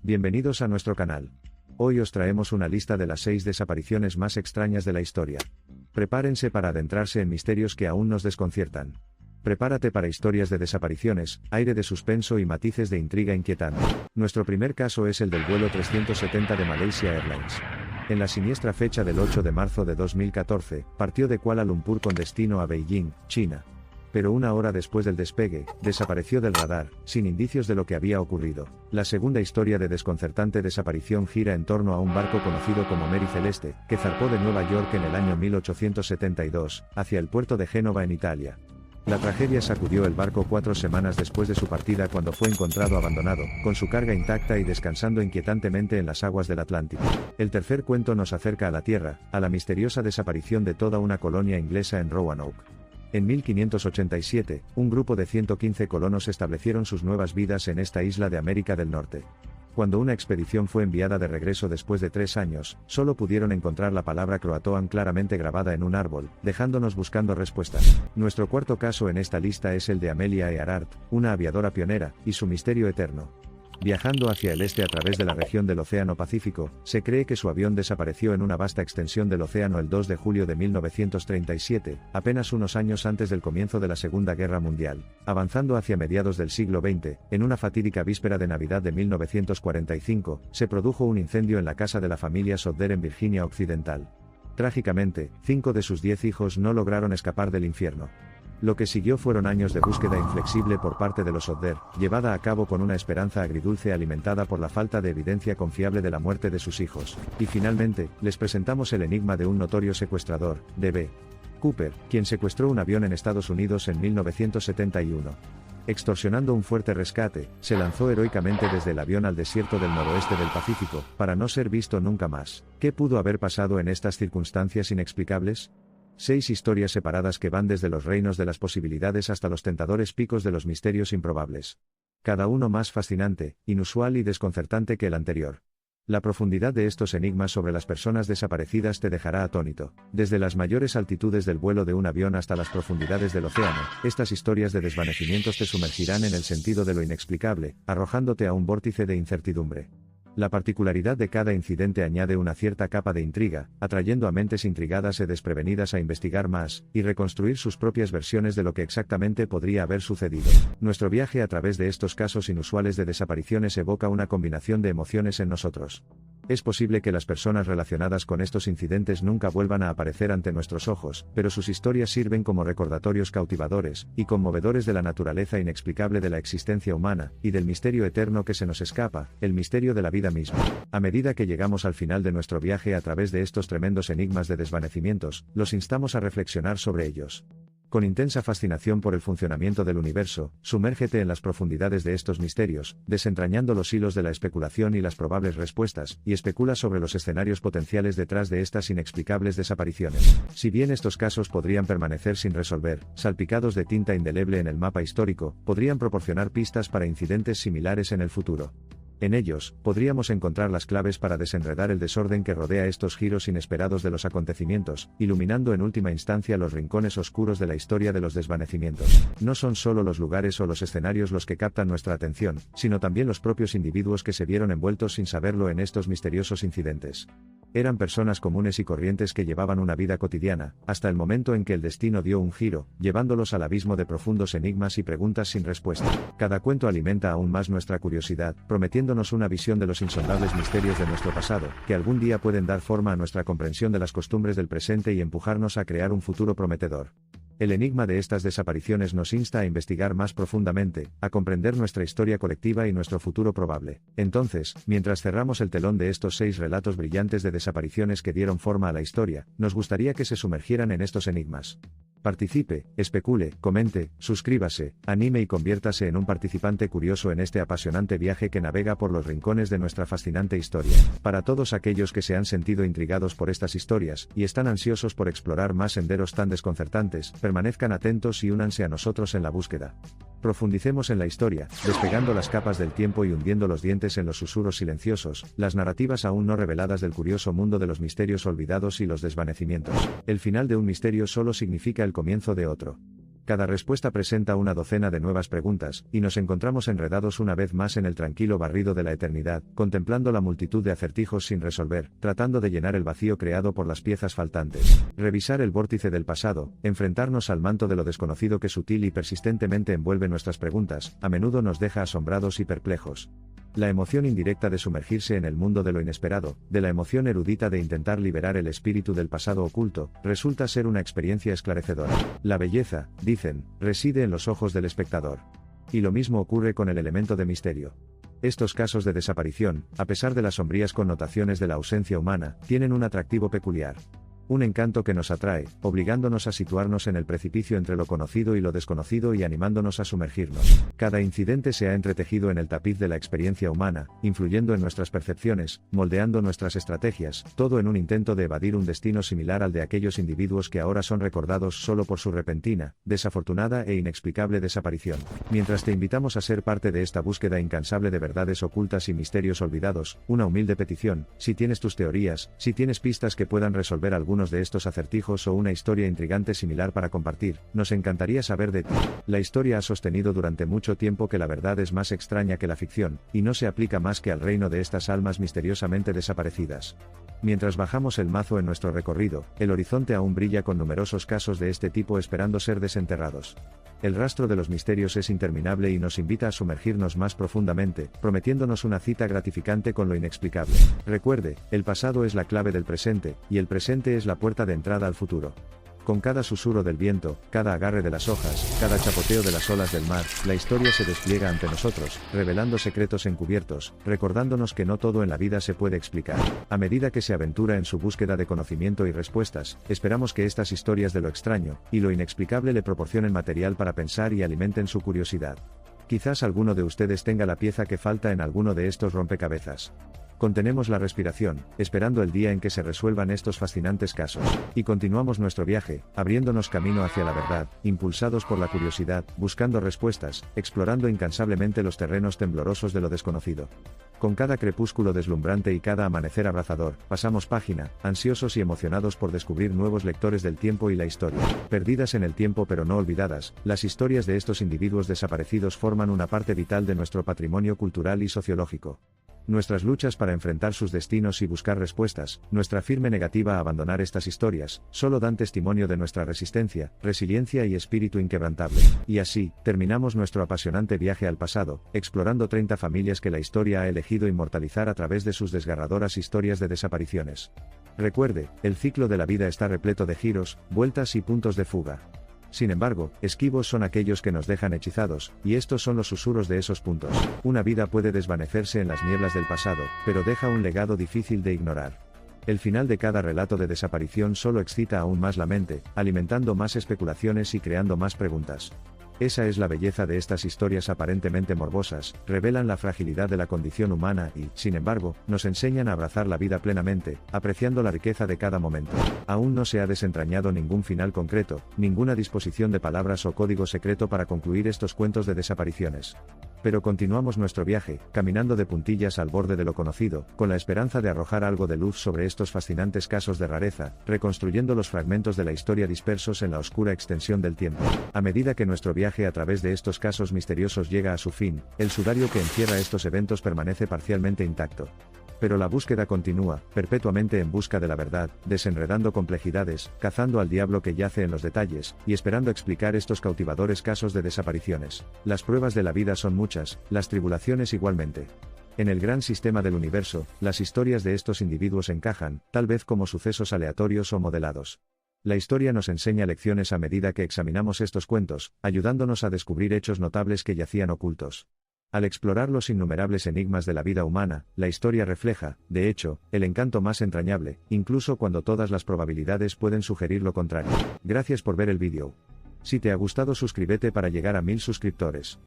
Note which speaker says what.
Speaker 1: Bienvenidos a nuestro canal. Hoy os traemos una lista de las 6 desapariciones más extrañas de la historia. Prepárense para adentrarse en misterios que aún nos desconciertan. Prepárate para historias de desapariciones, aire de suspenso y matices de intriga inquietante. Nuestro primer caso es el del vuelo 370 de Malaysia Airlines. En la siniestra fecha del 8 de marzo de 2014, partió de Kuala Lumpur con destino a Beijing, China. Pero una hora después del despegue, desapareció del radar, sin indicios de lo que había ocurrido. La segunda historia de desconcertante desaparición gira en torno a un barco conocido como Mary Celeste, que zarpó de Nueva York en el año 1872, hacia el puerto de Génova en Italia. La tragedia sacudió el barco 4 semanas después de su partida cuando fue encontrado abandonado, con su carga intacta y descansando inquietantemente en las aguas del Atlántico. El tercer cuento nos acerca a la Tierra, a la misteriosa desaparición de toda una colonia inglesa en Roanoke. En 1587, un grupo de 115 colonos establecieron sus nuevas vidas en esta isla de América del Norte. Cuando una expedición fue enviada de regreso después de 3 años, solo pudieron encontrar la palabra Croatoan claramente grabada en un árbol, dejándonos buscando respuestas. Nuestro cuarto caso en esta lista es el de Amelia Earhart, una aviadora pionera, y su misterio eterno. Viajando hacia el este a través de la región del Océano Pacífico, se cree que su avión desapareció en una vasta extensión del océano el 2 de julio de 1937, apenas unos años antes del comienzo de la Segunda Guerra Mundial. Avanzando hacia mediados del siglo XX, en una fatídica víspera de Navidad de 1945, se produjo un incendio en la casa de la familia Sodder en Virginia Occidental. Trágicamente, 5 de sus 10 hijos no lograron escapar del infierno. Lo que siguió fueron años de búsqueda inflexible por parte de los Sodder, llevada a cabo con una esperanza agridulce alimentada por la falta de evidencia confiable de la muerte de sus hijos. Y finalmente, les presentamos el enigma de un notorio secuestrador, D.B. Cooper, quien secuestró un avión en Estados Unidos en 1971. Extorsionando un fuerte rescate, se lanzó heroicamente desde el avión al desierto del noroeste del Pacífico, para no ser visto nunca más. ¿Qué pudo haber pasado en estas circunstancias inexplicables? 6 historias separadas que van desde los reinos de las posibilidades hasta los tentadores picos de los misterios improbables. Cada uno más fascinante, inusual y desconcertante que el anterior. La profundidad de estos enigmas sobre las personas desaparecidas te dejará atónito. Desde las mayores altitudes del vuelo de un avión hasta las profundidades del océano, estas historias de desvanecimientos te sumergirán en el sentido de lo inexplicable, arrojándote a un vórtice de incertidumbre. La particularidad de cada incidente añade una cierta capa de intriga, atrayendo a mentes intrigadas y desprevenidas a investigar más, y reconstruir sus propias versiones de lo que exactamente podría haber sucedido. Nuestro viaje a través de estos casos inusuales de desapariciones evoca una combinación de emociones en nosotros. Es posible que las personas relacionadas con estos incidentes nunca vuelvan a aparecer ante nuestros ojos, pero sus historias sirven como recordatorios cautivadores y conmovedores de la naturaleza inexplicable de la existencia humana, y del misterio eterno que se nos escapa, el misterio de la vida misma. A medida que llegamos al final de nuestro viaje a través de estos tremendos enigmas de desvanecimientos, los instamos a reflexionar sobre ellos. Con intensa fascinación por el funcionamiento del universo, sumérgete en las profundidades de estos misterios, desentrañando los hilos de la especulación y las probables respuestas, y especula sobre los escenarios potenciales detrás de estas inexplicables desapariciones. Si bien estos casos podrían permanecer sin resolver, salpicados de tinta indeleble en el mapa histórico, podrían proporcionar pistas para incidentes similares en el futuro. En ellos, podríamos encontrar las claves para desenredar el desorden que rodea estos giros inesperados de los acontecimientos, iluminando en última instancia los rincones oscuros de la historia de los desvanecimientos. No son solo los lugares o los escenarios los que captan nuestra atención, sino también los propios individuos que se vieron envueltos sin saberlo en estos misteriosos incidentes. Eran personas comunes y corrientes que llevaban una vida cotidiana, hasta el momento en que el destino dio un giro, llevándolos al abismo de profundos enigmas y preguntas sin respuesta. Cada cuento alimenta aún más nuestra curiosidad, prometiéndonos una visión de los insondables misterios de nuestro pasado, que algún día pueden dar forma a nuestra comprensión de las costumbres del presente y empujarnos a crear un futuro prometedor. El enigma de estas desapariciones nos insta a investigar más profundamente, a comprender nuestra historia colectiva y nuestro futuro probable. Entonces, mientras cerramos el telón de estos 6 relatos brillantes de desapariciones que dieron forma a la historia, nos gustaría que se sumergieran en estos enigmas. Participe, especule, comente, suscríbase, anime y conviértase en un participante curioso en este apasionante viaje que navega por los rincones de nuestra fascinante historia. Para todos aquellos que se han sentido intrigados por estas historias, y están ansiosos por explorar más senderos tan desconcertantes, permanezcan atentos y únanse a nosotros en la búsqueda. Profundicemos en la historia, despegando las capas del tiempo y hundiendo los dientes en los susurros silenciosos, las narrativas aún no reveladas del curioso mundo de los misterios olvidados y los desvanecimientos. El final de un misterio solo significa el comienzo de otro. Cada respuesta presenta una docena de nuevas preguntas, y nos encontramos enredados una vez más en el tranquilo barrido de la eternidad, contemplando la multitud de acertijos sin resolver, tratando de llenar el vacío creado por las piezas faltantes. Revisar el vórtice del pasado, enfrentarnos al manto de lo desconocido que sutil y persistentemente envuelve nuestras preguntas, a menudo nos deja asombrados y perplejos. La emoción indirecta de sumergirse en el mundo de lo inesperado, de la emoción erudita de intentar liberar el espíritu del pasado oculto, resulta ser una experiencia esclarecedora. La belleza, dicen, reside en los ojos del espectador. Y lo mismo ocurre con el elemento de misterio. Estos casos de desaparición, a pesar de las sombrías connotaciones de la ausencia humana, tienen un atractivo peculiar. Un encanto que nos atrae, obligándonos a situarnos en el precipicio entre lo conocido y lo desconocido y animándonos a sumergirnos. Cada incidente se ha entretejido en el tapiz de la experiencia humana, influyendo en nuestras percepciones, moldeando nuestras estrategias, todo en un intento de evadir un destino similar al de aquellos individuos que ahora son recordados solo por su repentina, desafortunada e inexplicable desaparición. Mientras te invitamos a ser parte de esta búsqueda incansable de verdades ocultas y misterios olvidados, una humilde petición: si tienes tus teorías, si tienes pistas que puedan resolver algunos de estos acertijos o una historia intrigante similar para compartir, nos encantaría saber de ti. La historia ha sostenido durante mucho tiempo que la verdad es más extraña que la ficción, y no se aplica más que al reino de estas almas misteriosamente desaparecidas. Mientras bajamos el mazo en nuestro recorrido, el horizonte aún brilla con numerosos casos de este tipo esperando ser desenterrados. El rastro de los misterios es interminable y nos invita a sumergirnos más profundamente, prometiéndonos una cita gratificante con lo inexplicable. Recuerde, el pasado es la clave del presente, y el presente es la puerta de entrada al futuro. Con cada susurro del viento, cada agarre de las hojas, cada chapoteo de las olas del mar, la historia se despliega ante nosotros, revelando secretos encubiertos, recordándonos que no todo en la vida se puede explicar. A medida que se aventura en su búsqueda de conocimiento y respuestas, esperamos que estas historias de lo extraño y lo inexplicable le proporcionen material para pensar y alimenten su curiosidad. Quizás alguno de ustedes tenga la pieza que falta en alguno de estos rompecabezas. Contenemos la respiración, esperando el día en que se resuelvan estos fascinantes casos, y continuamos nuestro viaje, abriéndonos camino hacia la verdad, impulsados por la curiosidad, buscando respuestas, explorando incansablemente los terrenos temblorosos de lo desconocido. Con cada crepúsculo deslumbrante y cada amanecer abrazador, pasamos página, ansiosos y emocionados por descubrir nuevos lectores del tiempo y la historia. Perdidas en el tiempo pero no olvidadas, las historias de estos individuos desaparecidos forman una parte vital de nuestro patrimonio cultural y sociológico. Nuestras luchas para enfrentar sus destinos y buscar respuestas, nuestra firme negativa a abandonar estas historias, solo dan testimonio de nuestra resistencia, resiliencia y espíritu inquebrantable. Y así, terminamos nuestro apasionante viaje al pasado, explorando 30 familias que la historia ha elegido inmortalizar a través de sus desgarradoras historias de desapariciones. Recuerde, el ciclo de la vida está repleto de giros, vueltas y puntos de fuga. Sin embargo, esquivos son aquellos que nos dejan hechizados, y estos son los susurros de esos puntos. Una vida puede desvanecerse en las nieblas del pasado, pero deja un legado difícil de ignorar. El final de cada relato de desaparición solo excita aún más la mente, alimentando más especulaciones y creando más preguntas. Esa es la belleza de estas historias aparentemente morbosas, revelan la fragilidad de la condición humana y, sin embargo, nos enseñan a abrazar la vida plenamente, apreciando la riqueza de cada momento. Aún no se ha desentrañado ningún final concreto, ninguna disposición de palabras o código secreto para concluir estos cuentos de desapariciones. Pero continuamos nuestro viaje, caminando de puntillas al borde de lo conocido, con la esperanza de arrojar algo de luz sobre estos fascinantes casos de rareza, reconstruyendo los fragmentos de la historia dispersos en la oscura extensión del tiempo. A medida que nuestro viaje a través de estos casos misteriosos llega a su fin, el sudario que encierra estos eventos permanece parcialmente intacto. Pero la búsqueda continúa, perpetuamente en busca de la verdad, desenredando complejidades, cazando al diablo que yace en los detalles, y esperando explicar estos cautivadores casos de desapariciones. Las pruebas de la vida son muchas, las tribulaciones igualmente. En el gran sistema del universo, las historias de estos individuos encajan, tal vez como sucesos aleatorios o modelados. La historia nos enseña lecciones a medida que examinamos estos cuentos, ayudándonos a descubrir hechos notables que yacían ocultos. Al explorar los innumerables enigmas de la vida humana, la historia refleja, de hecho, el encanto más entrañable, incluso cuando todas las probabilidades pueden sugerir lo contrario. Gracias por ver el vídeo. Si te ha gustado, suscríbete para llegar a 1000 suscriptores.